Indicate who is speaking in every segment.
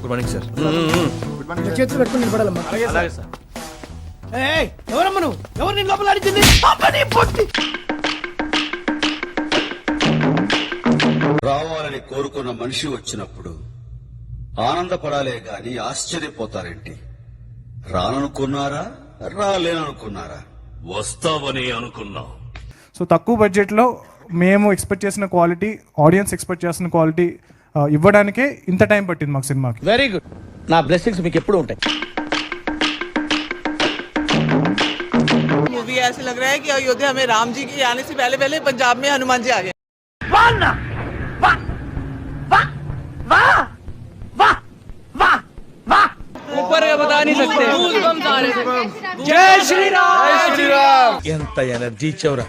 Speaker 1: Good morning sir.
Speaker 2: చేతులు పెట్టుకుని నిలబడాలమ్మా.
Speaker 1: అలాగే సార్.
Speaker 2: ఎవరమ్మా నువ్వు? ఎవరు నేను లోపల అడిగింది?
Speaker 3: రావాలని కోరుకున్న మనిషి వచ్చినప్పుడు ఆనందపడాలే గాని ఆశ్చర్యపోతారేంటి? రాననుకున్నారా, రాలేననుకున్నారా?
Speaker 4: వస్తావని అనుకున్నాం.
Speaker 5: సో తక్కువ బడ్జెట్లో మేము ఎక్స్పెక్ట్ చేసిన క్వాలిటీ, ఆడియన్స్ ఎక్స్పెక్ట్ చేసిన క్వాలిటీ ఇవ్వడానికే ఇంత టైం పట్టింది మాకు సినిమాకి.
Speaker 2: Very good. నా బ్లెస్సింగ్స్ మీకు ఎప్పుడు ఉంటాయి.
Speaker 6: मूवी ऐसे लग रहा है कि अयोध्या में राम जी के आने से पहले पहले पंजाब में हनुमान जी आ गए. ऊपर का बता नहीं सकते.
Speaker 2: జై శ్రీరామ్.
Speaker 1: ఎంత ఎనర్జీ ఇచ్చావురా.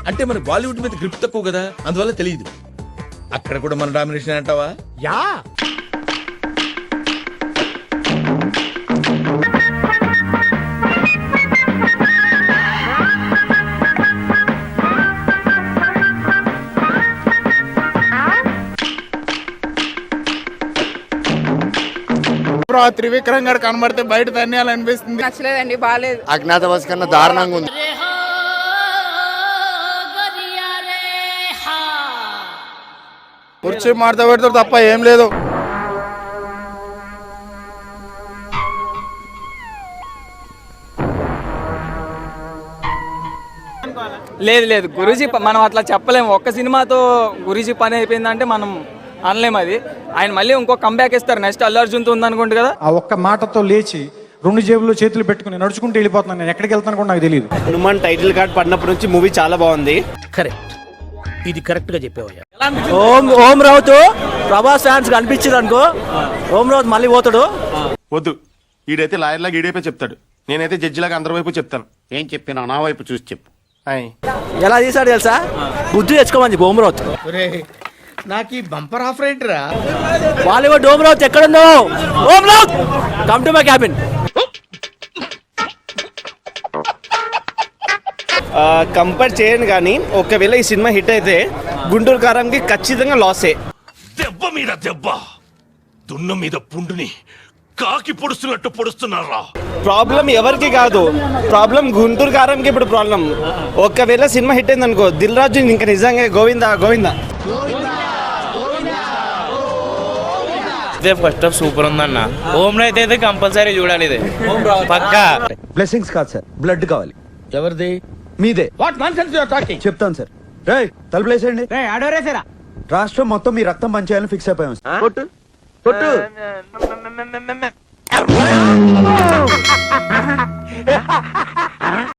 Speaker 1: అంటే మన బాలీవుడ్ మీద గ్రిప్ తక్కువ కదా, అందువల్ల తెలియదు. అక్కడ కూడా మన డామినేషన్ అంటావా?
Speaker 2: యా.
Speaker 7: త్రివిక్రమ్ గారు కనబడితే బయట ధన్యాలనిపిస్తుంది.
Speaker 6: నచ్చలేదండి, బాగాలేదు.
Speaker 7: అజ్ఞాతవాసి కన్నా దారుణంగా ఉంది. కుర్చీ మాడతా పెడతారు తప్ప ఏం లేదు.
Speaker 8: లేదు లేదు గురూజీ, మనం అట్లా చెప్పలేము. ఒక్క సినిమాతో గురూజీ పని అయిపోయిందంటే మనం అనలేము. అది ఆయన మళ్ళీ ఇంకో కంబ్యాక్ ఇస్తారు. నెక్స్ట్ అల్లు అర్జున్తో ఉందనుకోండి కదా.
Speaker 5: ఆ ఒక్క మాటతో లేచి 2 జేబుల్లో చేతులు పెట్టుకుని నడుచుకుంటూ వెళ్ళిపోతున్నాను. నేను ఎక్కడికి వెళ్తాను కూడా నాకు తెలియదు.
Speaker 7: హనుమాన్ టైటిల్ కార్డ్ పడినప్పటి నుంచి మూవీ చాలా బాగుంది.
Speaker 2: కరెక్ట్. ఇది కరెక్ట్ గా చెప్పేవయ్యా. ఓం రావుతో ప్రభాస్ ఫ్యాన్స్ కనిపించింది అనుకో, ఓం రావు మళ్ళీ పోతాడు.
Speaker 7: వద్దు, ఈడైతే లాయర్ లాగా ఈడైపోయి చెప్తాడు. నేనైతే జడ్జి లాగా అందరి వైపు చెప్తాను. ఏం చెప్పినా నా వైపు చూసి చెప్పు.
Speaker 2: ఎలా తీసాడు తెలుసా? బుద్ధి తెచ్చుకోమని చెప్పి ఓం రావుత్.
Speaker 7: నాకు ఈ బంపర్ ఆఫర్ ఏంటిరా?
Speaker 2: బాలీవుడ్ ఓం రావుత్ ఎక్కడుందో? Om Raut come to my cabin.
Speaker 7: Compare చేయను కానీ ఒకవేళ ఈ సినిమా హిట్ అయితే గుంటూరు కారంకి ఖచ్చితంగా లాసే.
Speaker 4: దెబ్బ మీద దెబ్బ, దున్న మీద పుండుని కాకి పొడుస్తున్నట్టు పొడుస్తున్నారా?
Speaker 7: ప్రాబ్లం ఎవరికి కాదు, ప్రాబ్లం గుంటూరు కారంకి. ఇప్పుడు ప్రాబ్లం ఒకవేళ సినిమా హిట్ అయింది అనుకో, దిల్ రాజు ఇంకా నిజంగా Govinda Govinda.
Speaker 8: First half super ఉందన్న. ఓం రైతు అయితే కంపల్సరీ చూడాలి. ఇది పక్కా.
Speaker 3: బ్లెస్సింగ్స్ కాదు సార్, బ్లడ్ కావాలి.
Speaker 2: ఎవరిది?
Speaker 3: మీదే.
Speaker 2: What nonsense you are talking?
Speaker 3: చెప్తాను సార్. రేయ్ తలుపులేసేయండి.
Speaker 2: ఆడోరేసారా?
Speaker 3: రాష్ట్రం మొత్తం మీ రక్తం పంచేయాలని ఫిక్స్ అయిపోయాం. కొట్టు కొట్టు.